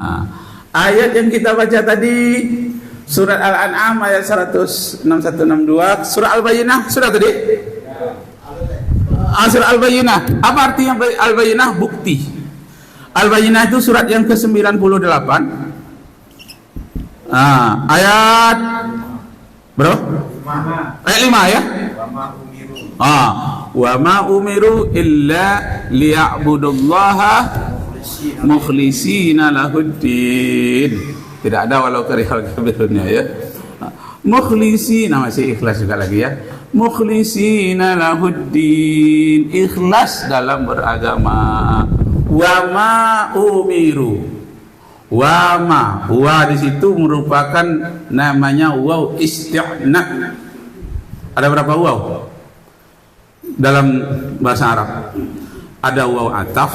Nah, ayat yang kita baca tadi surat Al-An'am ayat 161-162, surah Al-Bayyinah sudah tadi? Surah Al-Bayyinah. Apa artinya Al-Bayyinah? Bukti. Al-Bayyinah itu surat yang ke-98. Ayat berapa? Ayat 5 ya? Wa ma umiru illa liya'budullaha mukhlishina lahuddin. Tidak ada walau karihal kafirunnya ya. Mukhlishina, masih ikhlas juga lagi ya. Mukhlishina lahuddin, ikhlas dalam beragama. Wa ma umiru. Wa di situ merupakan namanya waw isti'na. Ada berapa waw dalam bahasa Arab? Ada waw ataf.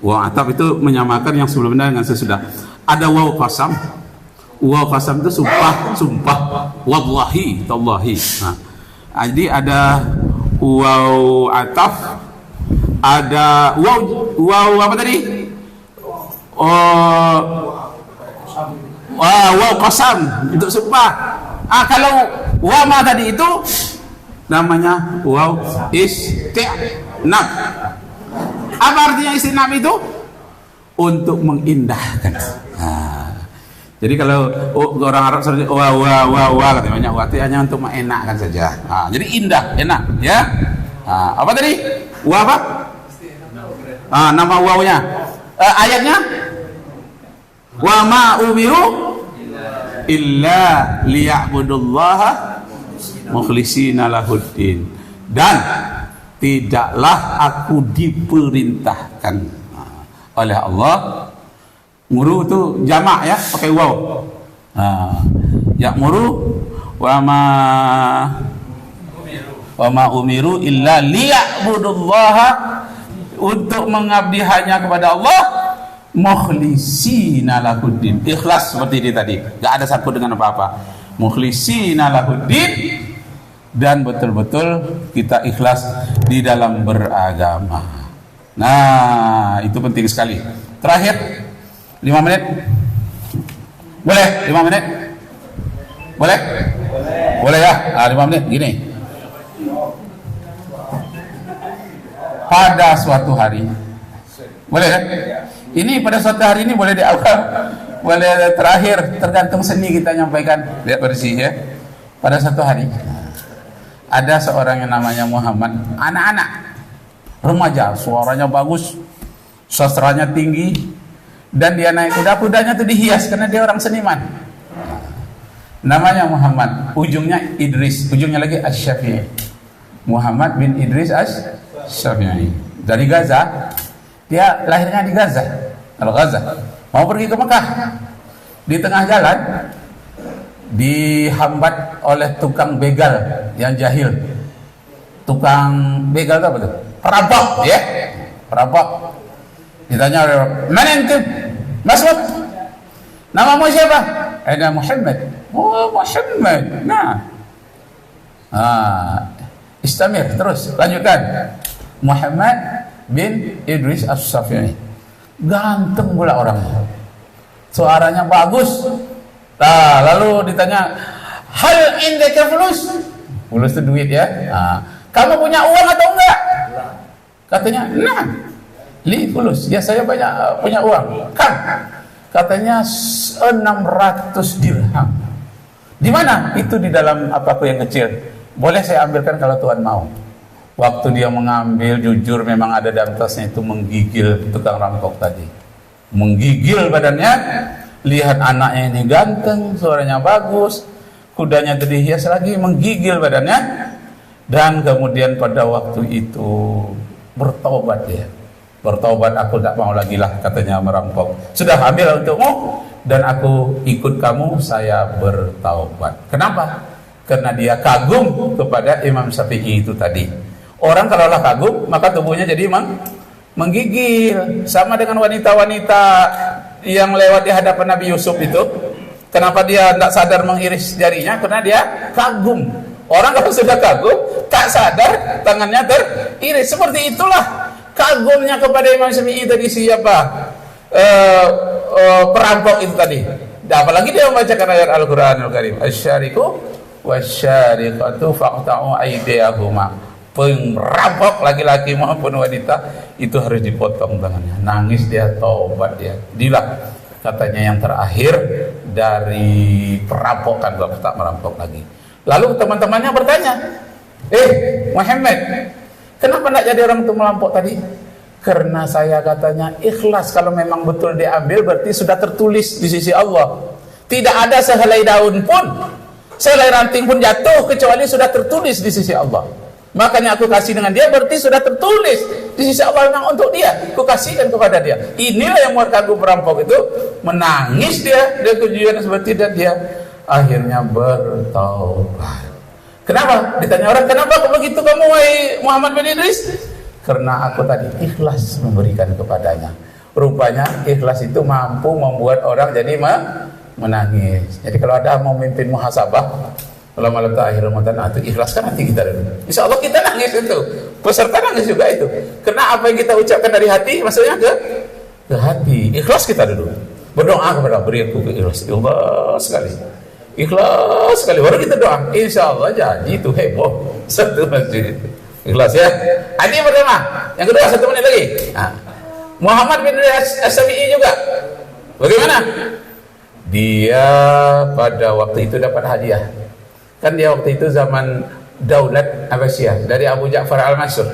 Waw ataf itu menyamakan yang sebelumnya dengan sesudah. Ada waw qasam. Waw qasam itu sumpah, wallahi, tallahi. Jadi ada waw ataf, ada waw apa tadi? Waw qasam untuk sumpah. Kalau wama tadi itu namanya waw istinab. Apa artinya istinab itu? Untuk mengindahkan. Jadi kalau orang Arab seperti wah katanya hanya untuk mengenakkan saja. Jadi indah, enak, ya. Apa tadi? Wa apa? Nama wawnya. Ayatnya? Wa ma umiru illa liya'budullaha mukhlishina lahuddin. Dan tidaklah aku diperintahkan oleh Allah. Muru itu jamak ya, pakai waw. Ya'muru wa ma umiru illa liya'budullaha, untuk mengabdi hanya kepada Allah, mukhlishina lahuddin, ikhlas seperti ini tadi, enggak ada sangkut dengan apa-apa. Mukhlishina lahuddin, dan betul-betul kita ikhlas di dalam beragama. Nah, itu penting sekali. Terakhir 5 menit. Boleh 5 menit? Boleh? Boleh ya? 5 menit gini. Pada suatu hari. Boleh kan? Ini pada suatu hari ini boleh di awal, boleh terakhir, tergantung seni kita nyampaikan. Lihat bersih ya. Pada suatu hari ada seorang yang namanya Muhammad, anak-anak, remaja, suaranya bagus, sastranya tinggi, dan dia naik kuda-kudanya itu dihias karena dia orang seniman. Namanya Muhammad, ujungnya Idris, ujungnya lagi Asy-Syafi'i. Muhammad bin Idris Asy-Syafi'i. Dari Gaza, dia lahirnya di Gaza, Al-Gaza. Mau pergi ke Mekah, di tengah jalan dihambat oleh tukang begal yang jahil. Tukang begal itu apa tuh? Perampok, ya, perampok. Ditanya, mana ente? Masuk. Namamu siapa? Ada Muhammad. Oh, Muhammad. Nah. Istamir, terus lanjutkan. Muhammad bin Idris Asy-Syafi'i. Ganteng pula orangnya. Suaranya bagus. Lalu ditanya, hal indaka fulus? Fulus itu duit ya. Kamu punya uang atau enggak? Katanya, nah. Li fulus, ya saya banyak punya uang. Kan? Katanya 600 dirham. Di mana? Itu di dalam apaku yang kecil. Boleh saya ambilkan kalau Tuhan mau. Waktu dia mengambil, jujur memang ada dalam tasnya itu menggigil tukang rampok tadi. Menggigil badannya. Lihat anaknya ini ganteng, suaranya bagus, kudanya tadi hias lagi, menggigil badannya. Dan kemudian pada waktu itu bertobat dia. Bertobat, aku tak mau lagi lah, katanya merampok. Sudah ambil untukmu dan aku ikut kamu, saya bertaubat. Kenapa? Karena dia kagum kepada Imam Syafi'i itu tadi. Orang kalaulah kagum, maka tubuhnya jadi menggigil. Sama dengan wanita-wanita yang lewat di hadapan Nabi Yusuf itu. Kenapa dia tidak sadar mengiris jarinya? Karena dia kagum. Orang kalau sudah kagum, tak sadar tangannya teriris. Seperti itulah kagumnya kepada Imam Syafi'i tadi siapa? perampok itu tadi. Apalagi dia membacakan ayat Al-Qur'anul Karim. Asyariku wasyariqatu faqta'u aydiyahuma. Perampok laki-laki maupun wanita itu harus dipotong tangannya. Nangis dia, taubat dia. Inilah katanya yang terakhir dari perampokan, kalau tak merampok lagi. Lalu teman-temannya bertanya, Muhammad, kenapa tidak jadi orang itu merampok tadi? Karena saya katanya ikhlas, kalau memang betul diambil berarti sudah tertulis di sisi Allah. Tidak ada sehelai daun pun, sehelai ranting pun jatuh kecuali sudah tertulis di sisi Allah. Makanya aku kasih dengan dia berarti sudah tertulis di sisi Allah memang untuk dia. Aku kasihkan kepada dia. Inilah yang membuat aku perampok itu menangis dia kejujuran seperti, dan dia akhirnya bertaubat. Kenapa? Ditanya orang, kenapa begitu kamu wahai Muhammad bin Idris? Karena aku tadi ikhlas memberikan kepadanya. Rupanya ikhlas itu mampu membuat orang jadi menangis. Jadi kalau ada mau memimpin muhasabah malam-malam akhir Ramadan, itu ikhlaskan hati kita dulu. Insya Allah kita nangis itu, peserta nangis juga itu. Karena apa yang kita ucapkan dari hati, maksudnya ke hati. Ikhlas kita dulu. Berdoa kepada, beri aku ikhlas. Ikhlas sekali. Ikhlas sekali. Baru kita doa. Insya Allah jadi itu heboh satu masjid. Ikhlas ya. Ini yang pertama. Yang kedua, 1 menit lagi. Muhammad bin As-Sabi'i juga. Bagaimana? Dia pada waktu itu dapat hadiah. Kan dia waktu itu zaman Daulat Abbasiyah dari Abu Ja'far Al-Mansur.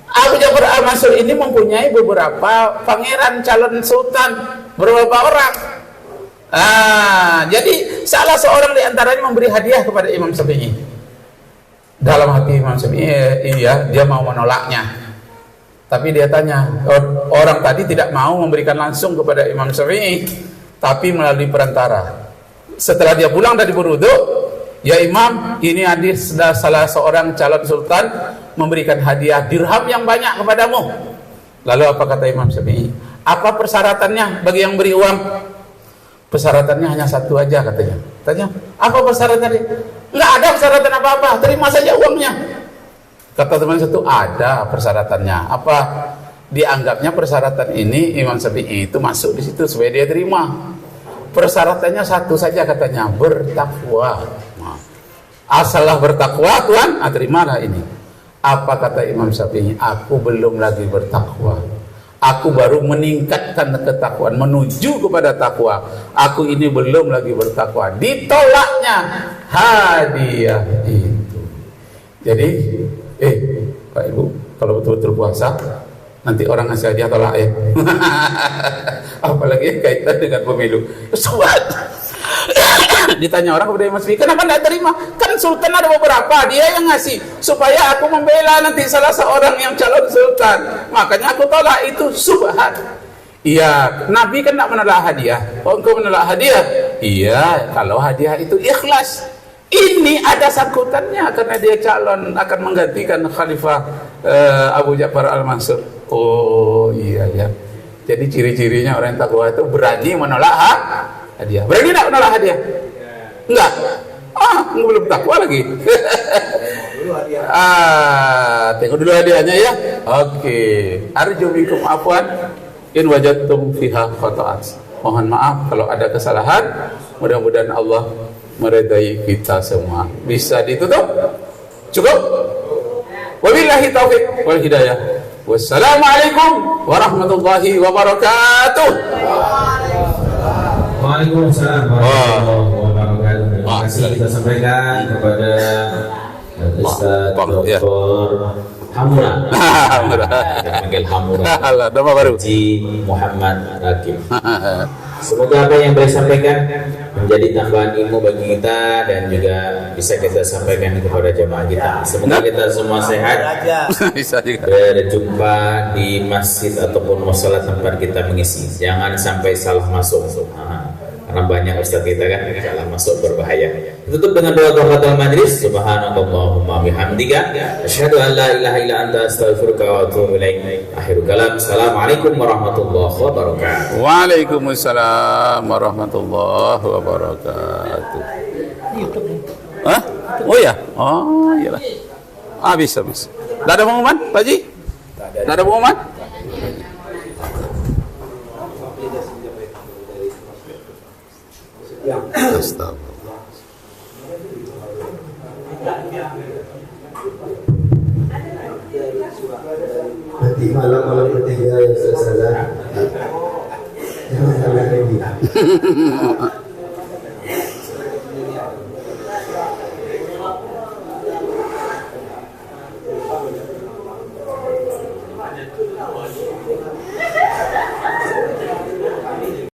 Abu Ja'far Al-Mansur ini mempunyai beberapa pangeran calon sultan, beberapa orang. Jadi salah seorang di antaranya memberi hadiah kepada Imam Syafi'i. Dalam hati Imam Syafi'i, dia mau menolaknya. Tapi dia tanya, orang tadi tidak mau memberikan langsung kepada Imam Syafi'i, tapi melalui perantara. Setelah dia pulang dari berwudu, ya Imam, ini hadir salah seorang calon sultan memberikan hadiah dirham yang banyak kepadamu. Lalu apa kata Imam Syafi'i? Apa persyaratannya bagi yang beri uang? Persyaratannya hanya satu aja katanya. Tanya, apa persyaratannya? Enggak ada persyaratan apa-apa, terima saja uangnya. Kata teman satu, ada persyaratannya. Apa? Dianggapnya persyaratan ini Imam Syafi'i itu masuk di situ supaya dia terima. Persyaratannya satu saja katanya, bertakwa. Asalah bertakwa Tuhan, terimalah ini. Apa kata Imam Syafi'i? Aku belum lagi bertakwa. Aku baru meningkatkan ketakwaan, menuju kepada takwa. Aku ini belum lagi bertakwa. Ditolaknya hadiah itu. Jadi, Pak Ibu, kalau betul-betul puasa, nanti orang ngasih hadiah tolak ya. Apalagi kaitan dengan pemilu. Sobat. Ditanya orang kepada Imam Syafi'i, kenapa tidak terima? Kan sultan ada beberapa, dia yang ngasih supaya aku membela nanti salah seorang yang calon sultan. Makanya aku tolak itu, subhan. Iya, Nabi kan tidak menolak hadiah. Oh, engkau menolak hadiah? Iya, kalau hadiah itu ikhlas. Ini ada sangkutannya karena dia calon akan menggantikan Khalifah Abu Ja'far Al-Mansur. Oh iya ya. Jadi ciri-cirinya orang yang takwa itu berani menolak hadiah. Berani tidak menolak hadiah? Enggak. Belum takwa lagi. Tengok dulu hadiahnya ya. Oke. Arju minkum afwan in wajadtum fiha khata'at. Mohon maaf kalau ada kesalahan. Mudah-mudahan Allah meridai kita semua. Bisa ditutup? Cukup? Wabillahi taufiq wal hidayah. Wassalamualaikum warahmatullahi wabarakatuh. Waalaikumsalam warahmatullahi wabarakatuh. Terima kasih kita sampaikan kepada Ustaz Dr. Hamura. Kita panggil Hamura. Nama baru. Haji Muhammad Rakib. Semoga apa yang beliau sampaikan menjadi tambahan ilmu bagi kita dan juga bisa kita sampaikan kepada jemaah kita. Semoga kita semua sehat. Berjumpa di masjid ataupun mushola tempat kita mengisi. Jangan sampai salah masuk. Karena banyak ustaz kita kan salah masuk berbahaya. Tutup dengan doa kafaratul majlis. Subhanallahumma bihamdika asyhadu an la ilaha illa anta astaghfiruka wa atubu ilaik. Akhirul kalam. Assalamualaikum warahmatullahi wabarakatuh. Waalaikumsalam warahmatullahi wabarakatuh. Hah? Oh ya. Oh iyalah. Habis. Tidak ada pengumuman, Pak Ji? Tidak ada pengumuman? Astagfirullah. Nanti malam ketiga yang selesai. Jangan sampai lagi.